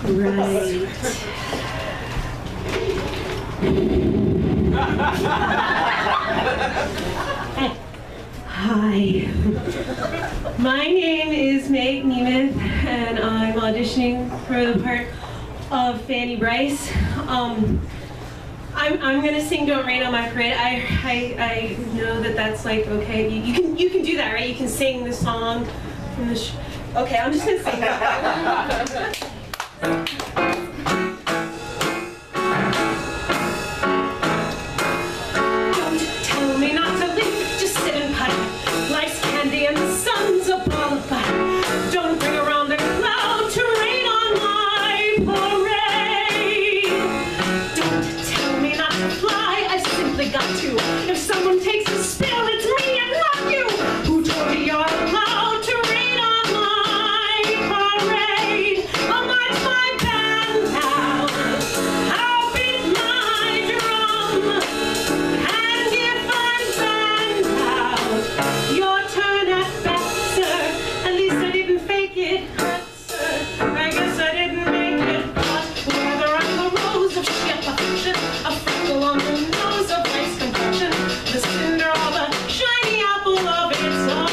Right. Hi. My name is Meg Nemeth, and I'm auditioning for the part of Fanny Bryce. I'm gonna sing "Don't Rain on My Parade." I know that that's like okay. You can do that, right? You can sing the song from the. Okay, I'm just gonna sing that. Don't tell me not to leave. Just sit and putt. Life's candy and the sun's a ball of butter. Don't bring around a cloud to rain on my parade. Don't tell me not to fly. I've simply got to. If someone takes a spill, it's me and not you. Who told me you're allowed to rain on my parade? I'll march my band out. I'll beat my drum. And if I'm banned out, your turn at bat, sir. At least I didn't fake it, sir. I guess I didn't make it, but whether I'm the rose of sheer perfection, a freckle on the nose of nice complexion, the cinder or the shiny apple of its eye,